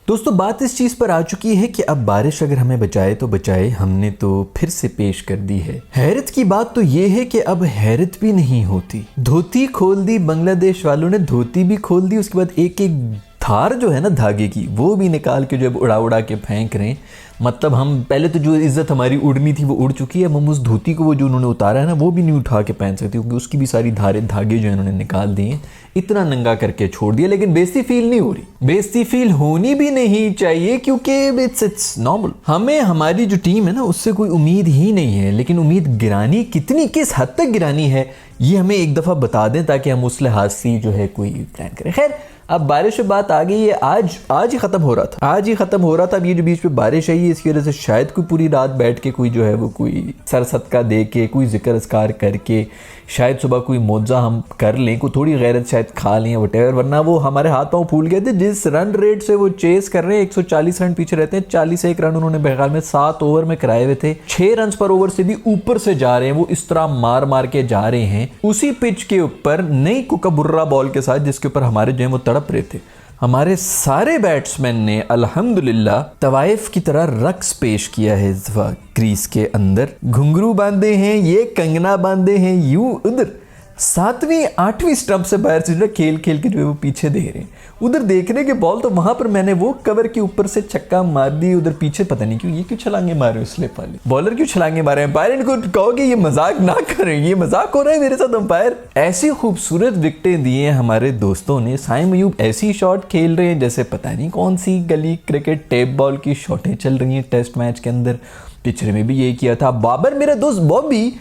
दोस्तों बात इस चीज पर आ चुकी है कि अब बारिश अगर हमें बचाए तो बचाए, हमने तो फिर से पेश कर दी है। हैरत की बात तो ये है कि अब हैरत भी नहीं होती। धोती खोल दी बांग्लादेश वालों ने, धोती भी खोल दी, उसके बाद एक एक धार जो है ना धागे की वो भी निकाल के जो है उड़ा उड़ा के फेंक रहे हैं। मतलब हम पहले तो जो इज्जत हमारी उड़नी थी वो उड़ चुकी है, हम उस धोती को वो जो उन्होंने उतारा है ना वो भी नहीं उठा के पहन सकते, क्योंकि उसकी भी सारी धागे जो है उन्होंने निकाल दिए, इतना नंगा करके छोड़ दिया। लेकिन बेइज्जती फील नहीं हो रही, बेइज्जती फील होनी भी नहीं चाहिए, क्योंकि इट्स नॉर्मल। हमें हमारी जो टीम है ना उससे कोई उम्मीद ही नहीं है, लेकिन उम्मीद गिरानी कितनी, किस हद तक गिरानी है ये हमें एक दफ़ा बता दें ताकि हम उस लिहाज से जो है कोई प्लान करें। खैर अब बारिश पे बात आ गई है, आज ही ख़त्म हो रहा था, आज ही ख़त्म हो रहा था। अब ये जो बीच में बारिश आई है इसकी वजह से शायद कोई पूरी रात बैठ के कोई जो है वो कोई सर सदका दे के, कोई जिक्र अस्कार करके, शायद सुबह कोई मौजा हम कर लें, कोई थोड़ी गैरत शायद खा लें वटेवर, वरना वो हमारे हाथ पाँव फूल गए थे। जिस रन रेट से वो चेस कर रहे हैं, 140 रन पीछे रहते हैं, 41 रन उन्होंने बहरहाल में 7 ओवर में कराए हुए थे, 6 रन पर ओवर से भी ऊपर से जा रहे हैं, वो इस तरह मार मार के जा रहे हैं उसी पिच के ऊपर, नई कुकाबुर्रा बॉल के साथ जिसके ऊपर हमारे जो है वो तड़प रहे थे। हमारे सारे बैट्समैन ने अल्हम्दुलिल्लाह तवाइफ की तरह रक्स पेश किया है इस दफा क्रीज के अंदर। घुंघरू बांधे हैं, ये कंगना बांधे हैं, यूं उधर 7वीं 8वीं स्टंप से बाहर से जो खेल खेल के जो है वो पीछे दे रहे हैं। उधर देखने के बॉल तो वहां पर मैंने वो कवर के ऊपर से छक्का मार दी, उधर पीछे पता नहीं क्यों ये क्यों छलांगे मारे हो, स्लिप वाले बॉलर क्यों छलांगे मारे हैं। अंपायर इनको कहोगे ये मजाक ना करें, ये मजाक हो रहा है मेरे साथ अंपायर। ऐसी खूबसूरत विकेटें दी हैं हमारे दोस्तों ने, साइम अयूब ऐसी शॉट खेल रहे हैं जैसे पता नहीं कौन सी गली क्रिकेट टेप बॉल की शॉटें चल रही हैं टेस्ट मैच के अंदर। पिछले में भी यही किया था। बाबर मेरा दोस्त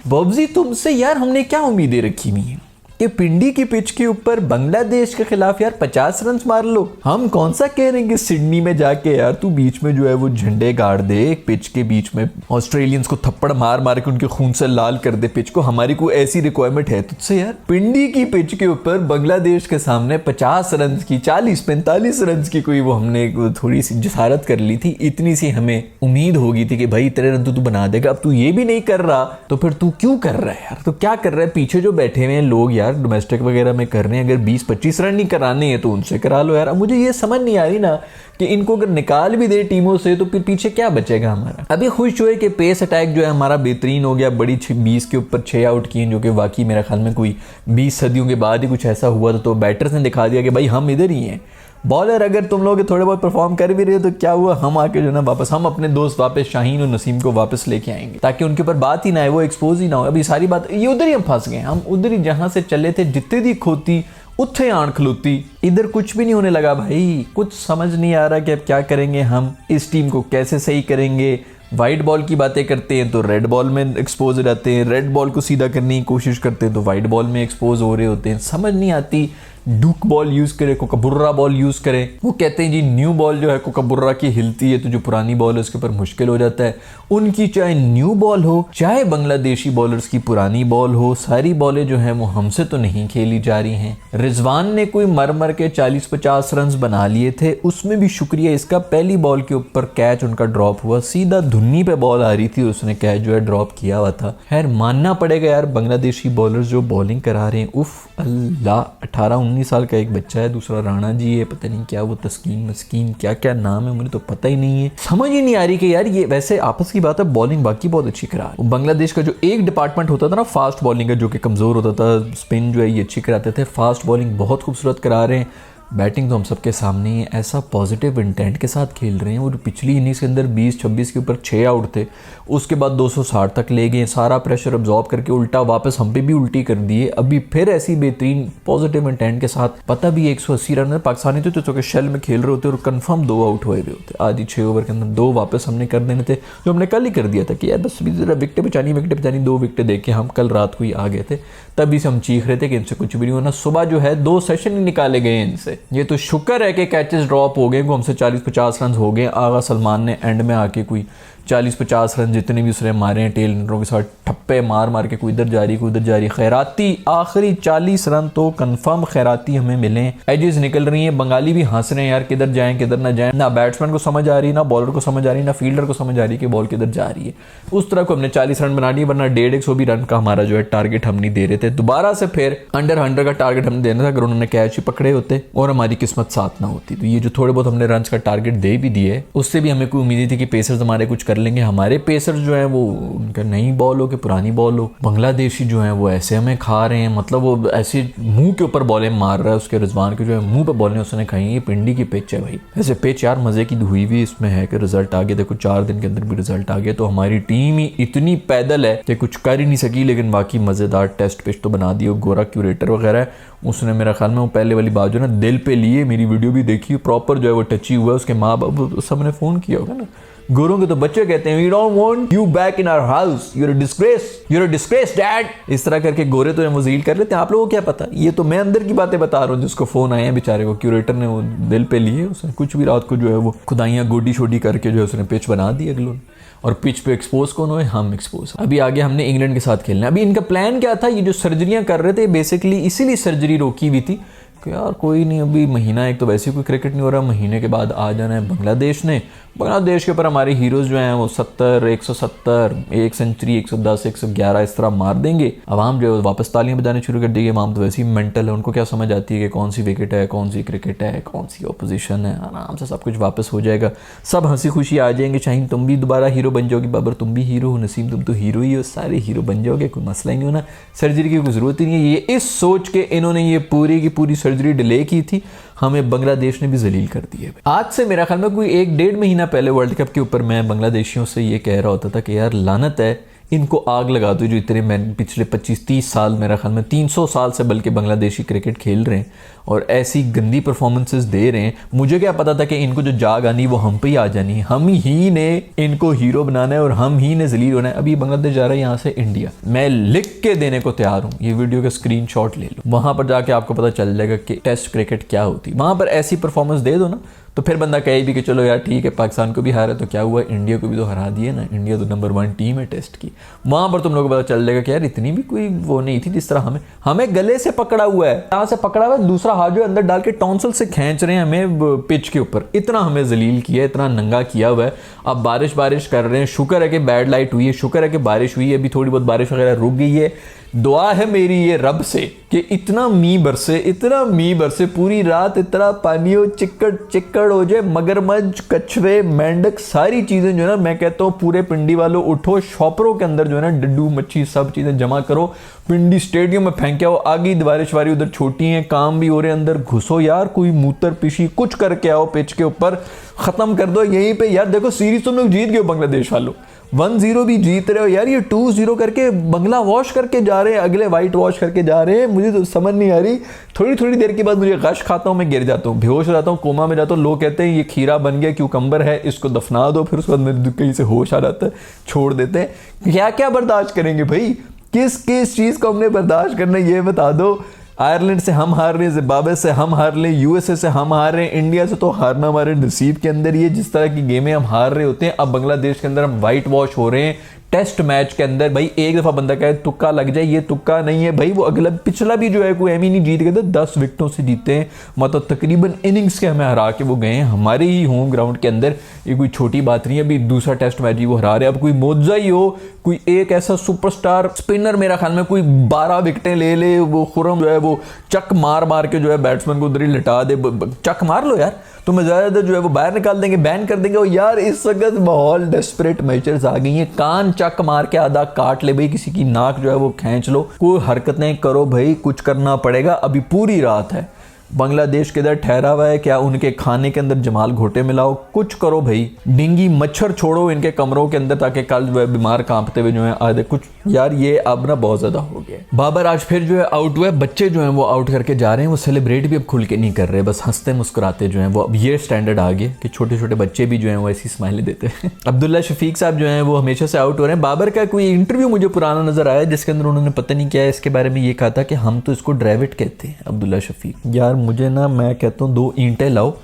बॉबजी तुमसे यार हमने क्या उम्मीदें रखी हुई हैं कि पिंडी की पिच के ऊपर बांग्लादेश के खिलाफ यार 50 रन मार लो। हम कौन सा कह रहे हैं कि सिडनी में जाके यार तू बीच में जो है वो झंडे गाड़ दे, एक पिच के बीच में ऑस्ट्रेलियंस को थप्पड़ मार मार के उनके खून से लाल कर दे पिच को। हमारी कोई ऐसी रिक्वायरमेंट है तुझसे यार? पिंडी की पिच के ऊपर बांग्लादेश के सामने 50 रन की 40-45 रन की कोई वो हमने थोड़ी सी जसारत कर ली थी। इतनी सी हमें उम्मीद हो गई थी कि भाई इतने रन तो तू बना देगा। अब तू ये भी नहीं कर रहा तो फिर तू क्यों कर रहा है यार? तो क्या कर रहा है? पीछे जो बैठे हुए हैं लोग यार डोमेस्टिक वगैरह में कर रहे हैं, अगर 20-25 रन नहीं कराने हैं तो उनसे करा लो यार। अब मुझे ये समझ नहीं आ रही ना कि इनको अगर निकाल भी दे टीमों से तो फिर पीछे क्या बचेगा हमारा। अभी खुश हुए कि पेस अटैक जो है हमारा बेहतरीन हो गया, बड़ी 20 के ऊपर 6 आउट किए, जो कि वाकई मेरे ख्याल में कोई 20 सदियों के बाद ही कुछ ऐसा हुआ था। तो बैटर्स ने दिखा दिया कि भाई हम इधर ही हैं। बॉलर अगर तुम लोग थोड़े बहुत परफॉर्म कर भी रहे हो तो क्या हुआ, हम आके जो ना वापस हम अपने दोस्त वापस शाहीन और नसीम को वापस लेके आएंगे ताकि उनके ऊपर बात ही ना आए, वो एक्सपोज ही ना हो। अभी सारी बात ये उधर ही हम फंस गए, हम उधर ही जहां से चले थे, जितने दी खोती उत्थे आण खलोती। इधर कुछ भी नहीं होने लगा भाई, कुछ समझ नहीं आ रहा कि अब क्या करेंगे हम, इस टीम को कैसे सही करेंगे। वाइट बॉल की बातें करते हैं तो रेड बॉल में एक्सपोज हो जाते हैं, रेड बॉल को सीधा करने की कोशिश करते हैं तो वाइट बॉल में एक्सपोज हो रहे होते हैं। समझ नहीं आती, डुक बॉल यूज करें, कोकाबुर्रा बॉल यूज करें। वो कहते हैं जी न्यू बॉल जो है कोकाबुर्रा की हिलती है तो जो पुरानी बॉल है उसके ऊपर मुश्किल हो जाता है। उनकी चाहे न्यू बॉल हो चाहे बांग्लादेशी बॉलर्स की पुरानी बॉल हो, सारी बॉलें जो हैं वो हमसे तो नहीं खेली जा रही हैं। रिजवान ने कोई मर मर के 40-50 रन बना लिए थे, उसमें भी शुक्रिया इसका, पहली बॉल के ऊपर कैच उनका ड्रॉप हुआ, सीधा धुन्नी पे बॉल आ रही थी, उसने कैच जो है ड्रॉप किया हुआ था। खैर मानना पड़ेगा यार बांग्लादेशी बॉलर्स जो बॉलिंग करा रहे हैं, उफ अल्लाह। 18-19 साल का एक बच्चा है, दूसरा राणा जी है, पता नहीं क्या वो तस्कीन क्या क्या नाम है, मुझे तो पता ही नहीं है। समझ ही नहीं आ रही कि यार ये वैसे आपस की बात है, बॉलिंग बाकी बहुत अच्छी करा रहे। बांग्लादेश का जो एक डिपार्टमेंट होता था ना फास्ट बॉलिंग का, जो कि कमजोर होता था, स्पिन जो है ये अच्छी कराते थे, फास्ट बॉलिंग बहुत खूबसूरत करा रहे हैं। बैटिंग तो हम सबके सामने ही है, ऐसा पॉजिटिव इंटेंट के साथ खेल रहे हैं। और पिछली इनिंग्स के अंदर 20-26 के ऊपर 6 आउट थे, उसके बाद 260 तक ले गए, सारा प्रेशर अब्जॉर्ब करके उल्टा वापस हम पे भी उल्टी कर दिए। अभी फिर ऐसी बेहतरीन पॉजिटिव इंटेंट के साथ, पता भी 180 रन पाकिस्तानी तो चूँकि शेल में खेल रहे होते और कन्फर्म 2 आउट हुए हुए होते, आधी 6 ओवर के अंदर 2 वापस हमने कर देने थे, जो हमने कल ही कर दिया था कि यार बस जरा विकेटें बचानी 2 विकेटें देख के हम कल रात को ही आ गए थे। तभी से हम चीख रहे थे कि इनसे कुछ भी नहीं होना। सुबह जो है 2 सेशन ही निकाले गए इनसे, ये तो शुक्र है कि कैचेस ड्रॉप हो गए, हमसे 40-50 रन हो गए। आगा सलमान ने एंड में आके कोई 40-50 रन जितने भी उसने मारे हैं टेल एंडरों के साथ, ठप्पे मार मार के कोई इधर जा रही कोई उधर जा रही। खैराती आखिरी 40 रन तो कंफर्म खैराती हमें मिले। एजेस निकल रही हैं, बंगाली भी हंस रहे हैं यार किधर जाएं किधर ना जाएं। ना बैट्समैन को समझ आ रही, ना बॉलर को समझ आ रही, ना फील्डर को समझ आ रही कि बॉल किधर जा रही है। उस तरह को हमने 40 रन बना दिए, वरना 150 भी रन का हमारा जो है टारगेट हम नहीं दे रहे थे। दोबारा से फिर अंडर 100 का टारगेट हमने देना था अगर उन्होंने कैच ही पकड़े होते और हमारी किस्मत साथ ना होती। तो ये जो थोड़े बहुत हमने रन का टारगेट दे भी दिए, उससे भी हमें कोई उम्मीद थी कि पेसर्स हमारे कुछ कर लेंगे। हमारे पेसर्स जो है वो उनका नई बॉल हो कि पुरानी बॉल हो, बांग्लादेशी जो है वो ऐसे हमें खा रहे हैं, मतलब वो ऐसे मुंह के ऊपर बॉलें मार रहा है। उसके रिजवान के जो है मुंह पे बॉलें उसने खाई। ये पिंडी की पिच है भाई। ऐसे पिच यार मजे की हुई भी इसमें है कि रिजल्ट आ गया। देखो 4 दिन के अंदर भी रिजल्ट आ गया। तो हमारी टीम ही इतनी पैदल है कि कुछ कर ही नहीं सकी, लेकिन बाकी मजेदार टेस्ट पिच तो बना दी। गोरा क्यूरेटर वगैरह उसने मेरा ख्याल में वो पहले वाली बात जो है ना दिल पे लिए, मेरी वीडियो भी देखी प्रॉपर जो है वो टची हुआ। उसके माँ बाप सबने फोन किया होगा ना। गोरों के तो बच्चे कहते हैं we don't want you back in our house, you are a disgrace dad. इस तरह करके गोरे तो मुजील कर लेते हैं। आप लोगों को क्या पता, ये तो मैं अंदर की बातें बता रहा हूँ। जिसको फोन आए हैं बेचारे को, क्यूरेटर ने वो दिल पे लिए, उसने कुछ भी रात को जो है वो खुदाइयाँ गोडी शोडी करके जो है उसने पिच बना दी अगलों। और पिच पे एक्सपोज कौन हुए? हम एक्सपोज। अभी आगे हमने इंग्लैंड के साथ खेलना है। अभी इनका प्लान क्या था, ये जो सर्जरियां कर रहे थे बेसिकली इसीलिए सर्जरी रोकी हुई थी कि यार कोई नहीं, अभी महीना एक तो वैसे कोई क्रिकेट नहीं हो रहा, महीने के बाद आ जाना है बांग्लादेश ने। बांग्लादेश के ऊपर हमारे हीरोज़ जो हैं वो 70, 170, 1 सेंचुरी, 110, 111 इस तरह मार देंगे। अवाम जो है वापस तालियां बजाने शुरू कर देगी। अवाम तो वैसे ही मेंटल है, उनको क्या समझ आती है कि कौन सी विकेट है, कौन सी क्रिकेट है, कौन सी ऑपोजिशन है। आराम से सब कुछ वापस हो जाएगा, सब हंसी खुशी आ जाएंगे। शाहीन तुम भी दोबारा हीरो बन जाओगी, बाबर तुम भी हीरो हो, नसीम तुम तो हीरो ही हो, सारे हीरो बन जाओगे, कोई मसला ही नहीं होना। सर्जरी की कोई ज़रूरत ही नहीं है। ये इस सोच के इन्होंने ये पूरी की पूरी सर्जरी डिले की थी। हमें बांग्लादेश ने भी जलील कर दिया है। आज से मेरा ख्याल में कोई 1-1.5 महीना पहले वर्ल्ड कप के ऊपर मैं बांग्लादेशियों से ये कह रहा होता था कि यार लानत है, इनको आग लगा दो जो इतने मैंने पिछले 25-30 साल, मेरा ख्याल में 300 साल से बल्कि बांग्लादेशी क्रिकेट खेल रहे हैं और ऐसी गंदी परफॉर्मेंसेस दे रहे हैं। मुझे क्या पता था कि इनको जो जाग आनी वो हम पे ही आ जानी है, हम ही ने इनको हीरो बनाना है और हम ही ने जलील होना है। अभी बांग्लादेश जा रहा है यहाँ से इंडिया, मैं लिख के देने को तैयार हूँ, ये वीडियो का स्क्रीनशॉट ले लो, वहां पर जाके आपको पता चल जाएगा कि टेस्ट क्रिकेट क्या होती। वहां पर ऐसी परफॉर्मेंस दे दो ना तो फिर बंदा कहे भी कि चलो यार ठीक है, पाकिस्तान को भी हारा तो क्या हुआ, इंडिया को भी तो हरा दिए ना, इंडिया तो नंबर 1 टीम है टेस्ट की। वहां पर तुम लोगों को पता चल जाएगा कि यार इतनी भी कोई वो नहीं थी जिस तरह हमें गले से पकड़ा हुआ है, यहाँ से पकड़ा हुआ है, दूसरा हाथ जो अंदर डाल के टॉन्सल से खींच रहे हैं हमें पिच के ऊपर। इतना हमें जलील किया, इतना नंगा किया हुआ है। अब बारिश कर रहे हैं, शुक्र है कि बैड लाइट हुई है, शुक्र है कि बारिश हुई है, अभी थोड़ी बहुत बारिश वगैरह रुक गई है। दुआ है मेरी ये रब से कि इतना मींह बरसे पूरी रात, इतना पानी हो, चिक्कड़ हो जाए, मगरमच्छ, कछुए, मेंढक, सारी चीज़ें जो है ना, मैं कहता हूँ पूरे पिंडी वालों उठो, शॉपरों के अंदर जो है ना डड्डू मच्छी सब चीज़ें जमा करो, पिंडी स्टेडियम में फेंके आओ। आगे बारिश वारी उधर छोटी है, काम भी हो रहे, अंदर घुसो यार, कोई मूत्र पिशी कुछ करके आओ पिच के ऊपर, खत्म कर दो यहीं पे। यार देखो सीरीज तुम लोग जीत गए हो बांग्लादेश वालों, 1-0 भी जीत रहे हो यार, ये 2-0 करके बंगला वॉश करके जा रहे हैं, अगले वाइट वॉश करके जा रहे हैं। मुझे तो समझ नहीं आ रही, थोड़ी देर के बाद मुझे गश खाता हूँ, मैं गिर जाता हूँ, बेहोश हो जाता हूँ, कोमा में जाता हूँ। लोग कहते हैं ये खीरा बन गया, क्यूकम्बर है, इसको दफना दो, फिर उसके बाद मेरे कहीं से होश आ जाता है, छोड़ देते हैं। क्या बर्दाश्त करेंगे भाई, किस चीज़ को हमने बर्दाश्त करना है ये बता दो। आयरलैंड से हम हार रहे हैं, जिम्बाब्वे से हम हार रहे हैं, यूएसए से हम हार रहे हैं, इंडिया से तो हारना हमारे नसीब के अंदर ही है। जिस तरह की गेमें हम हार रहे होते हैं, अब बांग्लादेश के अंदर हम वाइट वॉश हो रहे हैं टेस्ट मैच के अंदर। भाई एक दफा बंदा कहे तुक्का लग जाए, ये तुक्का नहीं है भाई। वो अगला पिछला भी जो है कोई एम ही नहीं जीत गए थे, 10 विकेटों से जीते हैं, मतलब तकरीबन इनिंग्स के हमें हरा के वो गए हैं हमारे ही होम ग्राउंड के अंदर। ये कोई छोटी बात नहीं है। अभी दूसरा टेस्ट मैच ही वो हरा रहे। अब कोई मौजा ही हो, कोई एक ऐसा सुपरस्टार स्पिनर मेरा ख्याल में कोई 12 विकेटें ले, वो खुरम जो है वो चक मार के जो है बैट्समैन को उधर ही लिटा दे, चक मार लो यार, तो मैं ज़्यादा जो है वो बाहर निकाल देंगे, बैन कर देंगे। और यार इस वक्त माहौल डेस्परेट मैचेस आ गई हैं, कान चक मार के आधा काट ले भाई, किसी की नाक जो है वो खींच लो, कोई हरकतें करो भाई, कुछ करना पड़ेगा। अभी पूरी रात है, बांग्लादेश के इधर ठहरा हुआ है, क्या उनके खाने के अंदर जमाल घोटे मिलाओ, कुछ करो भाई, डेंगी मच्छर छोड़ो इनके कमरों के अंदर, ताकि कल जो है बीमार कांपते हुए जो है आधे कुछ। यार ये अब ना बहुत ज्यादा हो गया। बाबर आज फिर जो है आउट हुआ है, बच्चे जो हैं वो आउट करके जा रहे हैं, वो सेलिब्रेट भी अब खुल के नहीं कर रहे, बस हंसते मुस्कुराते जो हैं वो। अब ये स्टैंडर्ड आ गए कि छोटे छोटे बच्चे भी जो हैं वो ऐसी स्माइलें देते हैं। अब्दुल्ला शफीक साहब जो हैं वो हमेशा से आउट हो रहे हैं। बाबर का कोई इंटरव्यू मुझे पुराना नजर आया जिसके अंदर उन्होंने पता नहीं क्या है इसके बारे में ये कहा था कि हम तो इसको ड्राइविट कहते हैं। अब्दुल्ला शफीक, यार मुझे ना, मैं कहता हूँ 2 ईंटें लाओ,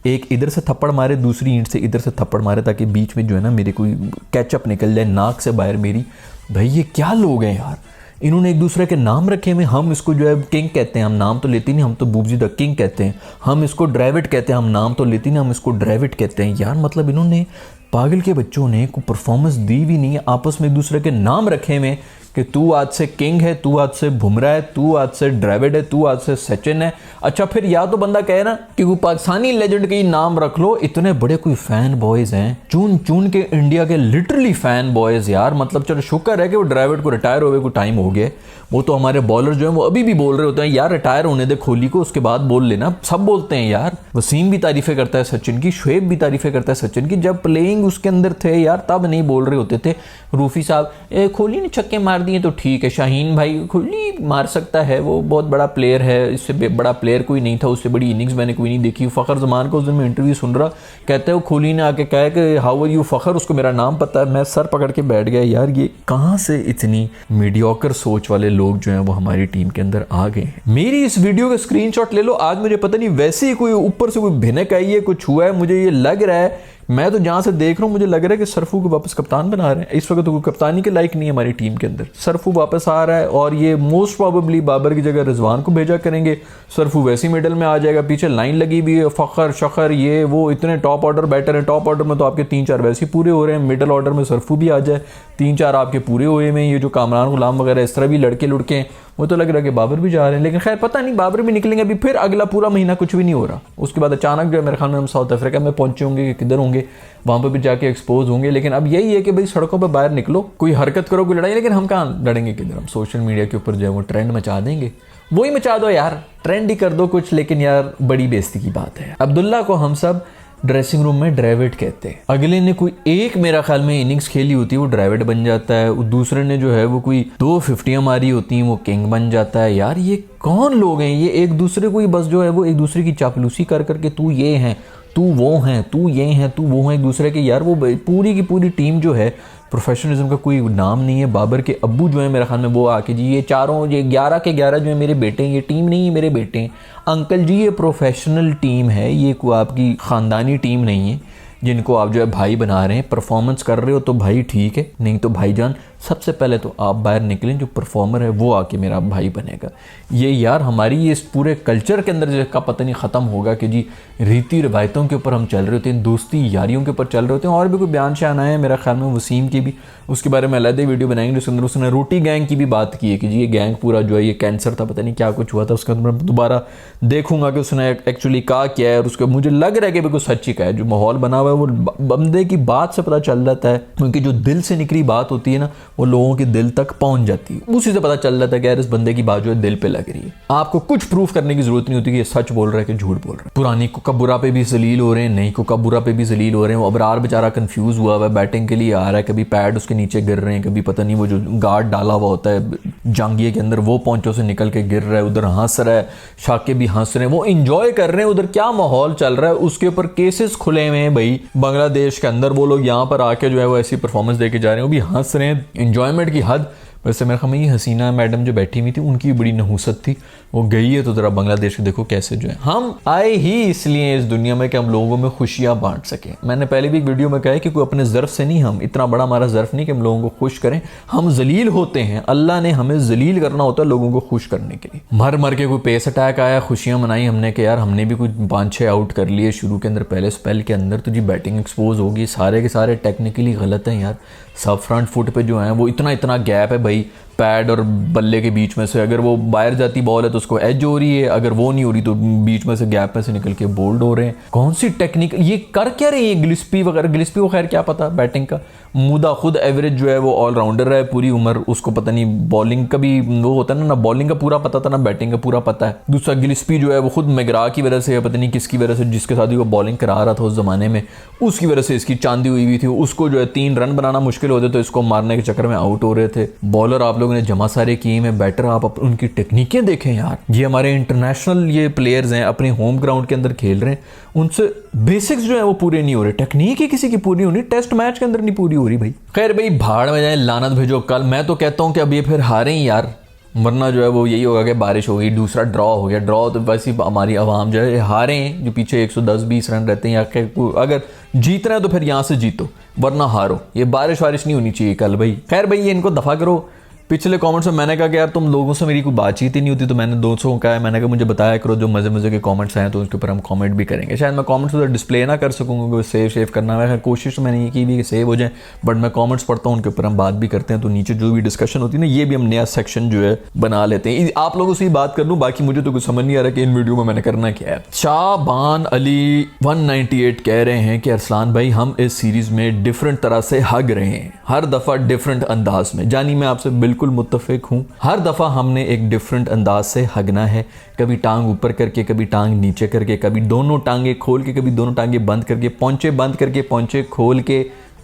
एक इधर से थप्पड़ मारे, दूसरी ईंट से इधर से थप्पड़ मारे, ताकि बीच में जो है ना मेरे कोई कैचअप निकल जाए नाक से बाहर मेरी। भाई ये क्या लोग हैं यार, इन्होंने एक दूसरे के नाम रखे हुए। हम इसको जो है किंग कहते हैं, हम नाम तो लेते नहीं, हम तो बूबजी द किंग कहते हैं। हम इसको ड्राविड कहते हैं, हम नाम तो लेते नहीं, हम इसको ड्राविड कहते हैं। यार मतलब इन्होंने पागल के बच्चों ने कोई परफॉर्मेंस दी भी नहीं है, आपस में एक दूसरे के नाम रखे हुए कि तू आज से किंग है, तू आज से बुमराह है, तू आज से ड्राविड है, तू आज से सचिन है। अच्छा फिर या तो बंदा कहे ना कि वो पाकिस्तानी लेजेंड के ही नाम रख लो। इतने बड़े कोई फैन बॉयज हैं, चुन चुन के इंडिया के लिटरली फैन बॉयज यार। मतलब चलो शुक्र है कि वो ड्राविड को रिटायर होने को टाइम हो गया। वो तो हमारे बॉलर जो है वो अभी भी बोल रहे होते हैं यार रिटायर होने दे कोहली को, उसके बाद बोल लेना। सब बोलते हैं यार, वसीम भी तारीफें करता है सचिन की, शुएब भी तारीफें करता है सचिन की। जब प्लेइंग उसके अंदर थे यार तब नहीं बोल रहे होते थे। रूफी साहब कोहली ने छक्के मार दिए तो ठीक है, शाहीन भाई कोहली मार सकता है, वो बहुत बड़ा प्लेयर है, इससे बड़ा प्लेयर कोई नहीं था, उससे बड़ी इनिंग्स मैंने कोई नहीं देखी। फ़खर जमान को उस दिन मैं इंटरव्यू सुन रहा, कहते हैं वो कोहली ने आके कहा कि हाउ आर यू फ़खर, उसको मेरा नाम पता है। मैं सर पकड़ के बैठ गया यार, ये कहाँ से इतनी मीडियोकर सोच वाले लोग जो हैं वो हमारी टीम के अंदर आ गए हैं। मेरी इस वीडियो का स्क्रीनशॉट ले लो। आज मुझे पता नहीं वैसे ही कोई ऊपर से कोई भिनक आई है, कुछ हुआ है, मुझे ये लग रहा है, मैं तो जहां से देख रहा हूं मुझे लग रहा है कि सरफू को वापस कप्तान बना रहे हैं। इस वक्त तो कोई कप्तानी के लायक नहीं है हमारी टीम के अंदर। सरफू वापस आ रहा है और ये मोस्ट प्रोबेबली बाबर की जगह रिजवान को भेजा करेंगे। सरफू वैसे ही मिडल में आ जाएगा, पीछे लाइन लगी भी है, फ़खर शखर ये वो इतने टॉप ऑर्डर बैटर है। टॉप ऑर्डर में तो आपके 3-4 वैसे ही पूरे हो रहे हैं, मिडल ऑर्डर में सरफू भी आ जाए, 3-4 आपके पूरे हुए में। ये जो कामरान गुलाम वगैरह इस तरह भी लड़के लुड़के हैं, वो तो लग रहा है कि बाबर भी जा रहे हैं, लेकिन खैर पता नहीं बाबर भी निकलेंगे। अभी फिर अगला पूरा महीना कुछ भी नहीं हो रहा, उसके बाद अचानक जो है मेरे ख्याल में हम साउथ अफ्रीका में पहुंचे होंगे कि किधर होंगे, वहां पर भी जाके एक्सपोज होंगे। लेकिन अब यही है कि भाई सड़कों पर बाहर निकलो, कोई हरकत करो, कोई लड़ाई, लेकिन हम कहाँ लड़ेंगे किधर, हम सोशल मीडिया के ऊपर जो है वो ट्रेंड मचा देंगे। वही मचा दो यार, ट्रेंड ही कर दो कुछ, लेकिन यार बड़ी बेइज्जती की बात है। अब्दुल्ला को हम सब ड्रेसिंग रूम में ड्राविड कहते हैं। अगले ने कोई एक मेरा ख्याल में इनिंग्स खेली होती है वो ड्राविड बन जाता है, दूसरे ने जो है वो कोई 2 50 मारी होती हैं वो किंग बन जाता है। यार ये कौन लोग हैं, ये एक दूसरे को ही बस जो है वो एक दूसरे की चापलूसी कर करके तू ये है, तू वो है, तू ये है, तू वो है, एक दूसरे के। यार वो पूरी की पूरी टीम जो है प्रोफेशनलिज्म का कोई नाम नहीं है। बाबर के अब्बू जो है मेरे ख्याल में वो आके जी ये चारों, ये 11 के 11 जो है मेरे बेटे हैं, ये टीम नहीं है मेरे बेटे हैं। अंकल जी ये प्रोफेशनल टीम है, ये कोई आपकी ख़ानदानी टीम नहीं है जिनको आप जो है भाई बना रहे हैं। परफॉर्मेंस कर रहे हो तो भाई ठीक है, नहीं तो भाईजान सबसे पहले तो आप बाहर निकलें, जो परफॉर्मर है वो आके मेरा भाई बनेगा। ये यार हमारी इस पूरे कल्चर के अंदर जो का पता नहीं ख़त्म होगा कि जी रीति रिवायतों के ऊपर हम चल रहे होते हैं, दोस्ती यारियों के ऊपर चल रहे होते हैं। और भी कोई बयान शान आए हैं मेरा ख्याल में वसीम की भी, उसके बारे में अलग वीडियो बनाएंगे जिसके अंदर उसने रोटी गैंग की भी बात की है कि जी ये गैंग पूरा जो है ये कैंसर था, पता नहीं क्या कुछ हुआ था। उसके अंदर मैं दोबारा देखूंगा कि उसने एक्चुअली कहा क्या है, और उसका मुझे लग रहा है कि बिल्कुल सच ही का है। जो माहौल बना हुआ है वो बंदे की बात से पता चल जाता है, क्योंकि जो दिल से निकली बात होती है ना वो लोगों के दिल तक पहुंच जाती है, उसी से पता चल जाता है कि यार इस बंदे की बात जो है दिल पे लग रही है। आपको कुछ प्रूफ करने की जरूरत नहीं होती कि ये सच बोल रहा है कि झूठ बोल रहा है। पुरानी कुकाबुरा पे भी जलील हो रहे हैं, नई कुकाबुरा पे भी जलील हो रहे हैं। वो अबरार बेचारा कंफ्यूज हुआ हुआ है, बैटिंग के लिए आ रहा है, कभी पैड उसके नीचे गिर रहे हैं, कभी पता नहीं वो जो गार्ड डाला हुआ होता है जांगिए के अंदर वो पोंचों से निकल के गिर रहा है, उधर हंस रहा है, शाके भी हंस रहे हैं, वो इंजॉय कर रहे हैं। उधर क्या माहौल चल रहा है, उसके ऊपर केसेस खुले हुए हैं भाई बांग्लादेश के अंदर। वो लोग यहाँ पर आके जो है वो ऐसी परफॉर्मेंस देके जा रहे हैं, वो भी हंस रहे हैं, इंजॉयमेंट की हद। वैसे मेरे ख्याल में ये हसीना मैडम जो बैठी हुई थी उनकी बड़ी नहूसत थी, वो गई है तो ज़रा बांग्लादेश को देखो कैसे जो है। हम आए ही इसलिए इस दुनिया में कि हम लोगों में खुशियाँ बांट सकें। मैंने पहले भी एक वीडियो में कहा है कि कोई अपने ज़र्फ से नहीं, हम इतना बड़ा हमारा ज़र्फ नहीं कि हम लोगों को खुश करें, हम जलील होते हैं, अल्लाह ने हमें जलील करना होता है लोगों को खुश करने के लिए। मर मर के कोई पेस अटैक आया, खुशियाँ मनाई हमने कि यार हमने भी कुछ 5-6 आउट कर लिए शुरू के अंदर, पहले स्पेल के अंदर, तो जी बैटिंग एक्सपोज होगी। सारे के सारे टेक्निकली गलत हैं यार, सब फ्रंट फुट पे जो है वो इतना गैप है भाई पैड और बल्ले के बीच में से। अगर वो बाहर जाती बॉल है तो उसको एज हो रही है, अगर वो नहीं हो रही तो बीच में से गैप में से निकल के बोल्ड हो रहे हैं। कौन सी टेक्निक, ये कर क्या रही है गिलिस्पी वगैरह। गिलिस्पी को खैर क्या पता बैटिंग का, मुदा खुद एवरेज जो है वो ऑलराउंडर रहा है पूरी उम्र, उसको पता नहीं बॉलिंग का भी वो होता है ना बॉलिंग का पूरा पता था ना बैटिंग का पूरा पता है। दूसरा गिलिस्पी जो है वो खुद मैगरा की वजह से, पता नहीं किसकी वजह से, जिसके साथ ही वो बॉलिंग करा रहा था उस जमाने में, उसकी वजह से इसकी चांदी हुई थी। उसको जो है 3 रन बनाना मुश्किल होते तो इसको मारने के चक्कर में आउट हो रहे थे। बॉलर आप लोगों ने जमा सारे किए में, बैटर आप उनकी टेक्निकें देखें यार। ये हमारे इंटरनेशनल ये प्लेयर्स हैं, अपने होम ग्राउंड के अंदर खेल रहे हैं, उनसे बेसिक्स जो है वो पूरे नहीं हो रहे, टेक्निक ही किसी की पूरी होनी, टेस्ट मैच के अंदर नहीं पूरी हो रही भाई। खैर भाई भाड़ में जाए, लानत भेजो कल। मैं तो कहता हूं कि अब ये फिर हारे ही यार, वरना जो है वो यही होगा कि बारिश हो गई, दूसरा ड्रॉ हो गया। ड्रॉ तो वैसे ही हमारी आवाम जो है हारे हैं, जो पीछे 110-20 रन रहते हैं, या अगर जीतना है तो फिर यहाँ से जीतो वरना हारो। ये बारिश वारिश नहीं होनी चाहिए कल भाई। खैर भाई, ये इनको दफ़ा करो। पिछले कमेंट्स में मैंने कहा कि यार तुम लोगों से मेरी कोई बातचीत ही नहीं होती, तो मैंने दोस्तों को कहा, मैंने कहा मुझे बताया करो जो मज़े के कमेंट्स आए तो उसके ऊपर हम कमेंट भी करेंगे। शायद मैं कमेंट्स उधर डिस्प्ले ना कर सकूँगा, सेव करना है, कोशिश मैंने ये की भी कि सेव हो जाए, बट मैं कमेंट्स पढ़ता हूँ, उनके ऊपर हम बात भी करते हैं। तो नीचे जो भी डिस्कशन होती है ना, ये भी हम नया सेक्शन जो है बना लेते हैं। आप लोगों से ही बात कर लूँ, बाकी मुझे तो कुछ समझ नहीं आ रहा कि इन वीडियो में मैंने करना क्या है। शाबान अली 198 कह रहे हैं कि अरसलान भाई हम इस सीरीज में डिफरेंट तरह से हग रहे हैं, हर दफ़ा डिफरेंट अंदाज में। जानी मैं आपसे बिल्कुल मुत्तफिक हूँ, हर दफ़ा हमने एक डिफरेंट अंदाज से हगना है। कभी टांग ऊपर करके, कभी टांग नीचे करके, कभी दोनों टांगे खोल के, कभी दोनों टांगे बंद करके, पौंचे बंद करके, पौंचे खोल के,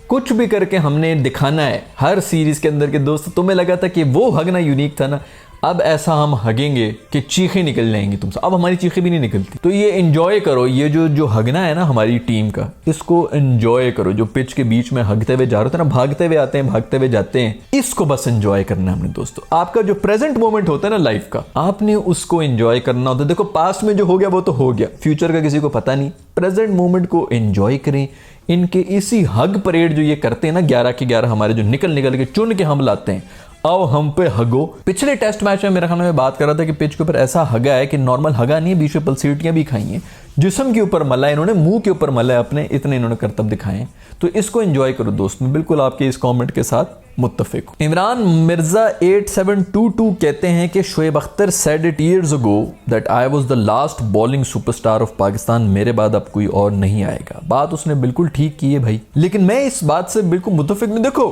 कुछ भी करके हमने दिखाना है हर सीरीज़ के अंदर के। दोस्तों तुम्हें लगा था कि वो हगना यूनिक था ना, अब ऐसा हम हगेंगे कि चीखें निकल जाएंगी तुमसे। अब हमारी चीखें भी नहीं निकलती। तो ये एंजॉय करो, ये जो हगना है ना हमारी टीम का, इसको एंजॉय करो। जो पिच के बीच में हगते हुए जा रहे थे ना, भागते हुए आते हैं, भागते हुए जाते हैं, इसको बस एंजॉय करना है हमने। दोस्तों आपका जो प्रेजेंट मोमेंट होता है ना लाइफ का, आपने उसको एंजॉय करना होता है। देखो पास्ट में जो हो गया वो तो हो गया, फ्यूचर का किसी को पता नहीं। प्रेजेंट मोमेंट को एंजॉय करें। इनके इसी हग परेड जो ये करते हैं ना, 11 के 11 हमारे जो निकल के चुन के हम लाते हैं, आओ हम पे हगो। पिछले टेस्ट मैच में मेरे ख्याल में बात कर रहा था कि पिच के ऊपर ऐसा हगा है कि नॉर्मल हगा नहीं है, बीच में पलसीटियां भी खाई हैं, जिस्म के ऊपर मला है इन्होंने, मुंह के ऊपर मला है अपने, इतने इन्होंने करतब दिखाए हैं। तो इसको एंजॉय करो दोस्त। मैं बिल्कुल आपके इस कमेंट के साथ मुत्तफिक हूं। इमरान मिर्जा 8722 कहते हैं कि Shoaib Akhtar said it years ago that I was the last bowling superstar of Pakistan, मेरे बाद अब कोई और नहीं आएगा। बात उसने बिल्कुल ठीक की है भाई, लेकिन मैं इस बात से बिल्कुल मुत्तफिक नहीं। देखो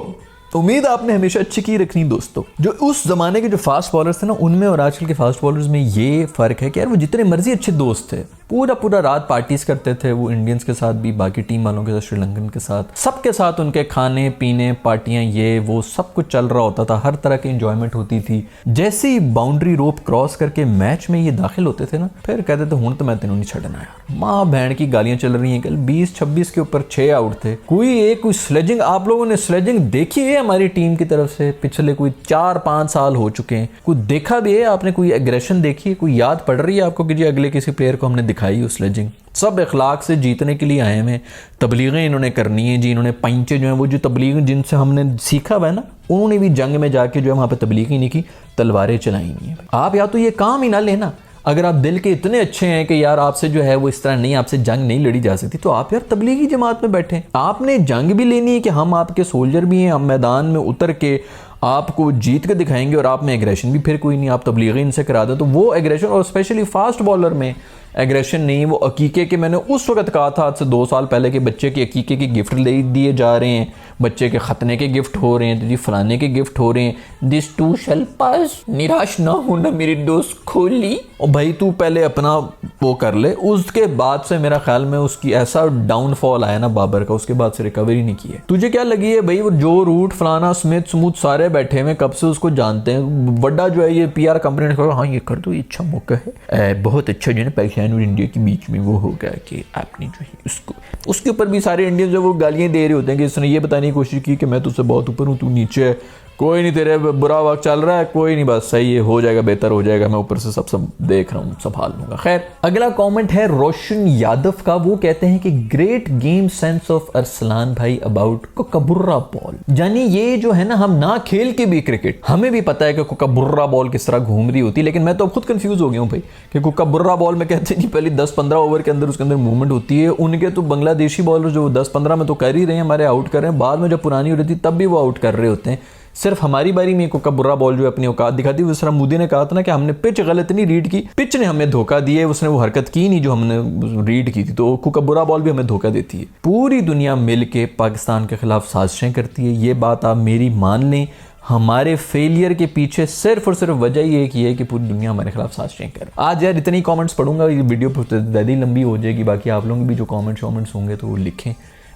उम्मीद आपने हमेशा अच्छी की रखनी दोस्तों। जो उस जमाने के जो फास्ट बॉलर्स थे ना, उनमें और आजकल के फास्ट बॉलर्स में ये फर्क है कि यार वो जितने मर्जी अच्छे दोस्त थे, पूरा रात पार्टीज करते थे वो, इंडियंस के साथ भी, बाकी टीम वालों के साथ, श्रीलंकन के साथ, सबके साथ उनके खाने पीने पार्टियां ये वो सब कुछ चल रहा होता था, हर तरह की इंजॉयमेंट होती थी। जैसे ही बाउंड्री रोप क्रॉस करके मैच में ये दाखिल होते थे ना, फिर कहते थे हूं तो मैं तेनों नहीं छड़ना यार। माँ बहन की गालियां चल रही हैं। कल 20-26 के ऊपर 6 आउट थे। कोई स्लेजिंग, आप लोगों ने स्लेजिंग देखी है हमारी टीम की तरफ से? पिछले कोई 4-5 साल हो चुके हैं, कोई देखा भी है आपने? कोई एग्रेशन देखी है? कोई याद पड़ रही है आपको कि जी अगले किसी प्लेयर को हमने दिखाई उस स्लेजिंग? सब इखलाक से जीतने के लिए आए हैं, तबलीगें इन्होंने करनी है जी। इन्होंने पंचे जो है वो, जो तबलीग जिनसे हमने सीखा हुआ है ना, उन्होंने भी जंग में जाके जो है वहाँ पे तबलीग ही नहीं की, तलवारें चलाई नहीं है। आप या तो ये काम ही ना लेना, अगर आप दिल के इतने अच्छे हैं कि यार आपसे जो है वो इस तरह नहीं, आपसे जंग नहीं लड़ी जा सकती, तो आप यार तबलीगी जमात में बैठे। आपने जंग भी लेनी है कि हम आपके सोल्जर भी हैं, हम मैदान में उतर के आपको जीत के दिखाएंगे, और आप में एग्रेशन भी फिर कोई नहीं, आप तबलीगी इनसे करा दो। तो वो एग्रेशन, और स्पेशली फास्ट बॉलर में एग्रेशन नहीं, वो अकीके के, मैंने उस वक्त कहा था आज से 2 साल पहले कि बच्चे के अकीके के गिफ्ट ले दिए जा रहे हैं, बच्चे के खतने के गिफ्ट हो रहे हैं, तो जी फलाने के गिफ्ट हो रहे हैं। दिस टू शैल पास, निराश ना होना मेरे दोस्त खोली। और भाई तू पहले अपना वो कर ले, उसके बाद से मेरा ख्याल में उसकी ऐसा डाउनफॉल आया ना बाबर का, उसके बाद से रिकवरी नहीं की है। तुझे क्या लगी है भाई? वो जो रूट फलाना स्मिथ स्मूथ सारे बैठे हुए, कब से उसको जानते हैं। बड़ा जो है ये PR कंपनी ने कहा हाँ ये कर दो, ये अच्छा मौका है, बहुत अच्छा जो है पाकिस्तान और इंडिया के बीच में वो होगा कि आपने जो है उसको, उसके ऊपर भी सारे इंडियंस जो वो गालियां दे रहे होते हैं कि इसने ये बताने की कोशिश की कि मैं तुझसे बहुत ऊपर हूँ, तू नीचे है, कोई नहीं, तेरे बुरा वक्त चल रहा है, कोई नहीं, बस सही है, हो जाएगा, बेहतर हो जाएगा, मैं ऊपर से सब देख रहा हूँ, संभाल लूंगा। खैर अगला कमेंट है रोशन यादव का। वो कहते हैं कि great game sense of Arsalan भाई अबाउट कोकाबुर्रा बॉल। यानी ये जो है ना, हम ना खेल के भी क्रिकेट, हमें भी पता है कि कोकाबुर्रा बॉल किस तरह घूम रही होती है, लेकिन मैं तो खुद कंफ्यूज हो गया हूँ भाई कि कोकाबुर्रा बॉल में कहते हैं पहले 10-15 ओवर के अंदर उसके अंदर मूवमेंट होती है। उनके तो बांग्लादेशी बॉलर जो 10-15 में तो कर ही रहे हैं, हमारे आउट कर रहे हैं, बाद में जब पुरानी हो रही थी तब भी वो आउट कर रहे होते हैं। सिर्फ हमारी बारी में कोकाबुर्रा बॉल जो अपनी औकात दिखाती है। दूसरा मोदी ने कहा था ना कि हमने पिच गलत नहीं रीड की, पिच ने हमें धोखा दिया, उसने वो हरकत की नहीं जो हमने रीड की थी, तो कोकाबुर्रा बॉल भी हमें धोखा देती है। पूरी दुनिया मिल के पाकिस्तान के खिलाफ साजिशें करती है, ये बात आप मेरी मान लें। हमारे फेलियर के पीछे सिर्फ और सिर्फ वजह ये एक है कि पूरी दुनिया हमारे खिलाफ साजिशें कर। आज यार इतनी कमेंट्स पढ़ूंगा, ये वीडियो ज़्यादा लंबी हो जाएगी। बाकी आप लोग भी जो कमेंट्स होंगे तो वो लिखें,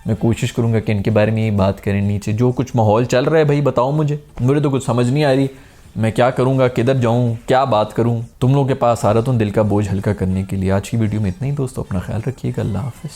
मैं कोशिश करूंगा कि इनके बारे में ये बात करें। नीचे जो कुछ माहौल चल रहा है भाई बताओ मुझे तो कुछ समझ नहीं आ रही, मैं क्या करूंगा, किधर जाऊं, क्या बात करूं। तुम लोगों के पास आ रहा हूं दिल का बोझ हल्का करने के लिए। आज की वीडियो में इतना ही दोस्तों, अपना ख्याल रखिएगा, अल्लाह हाफिज़।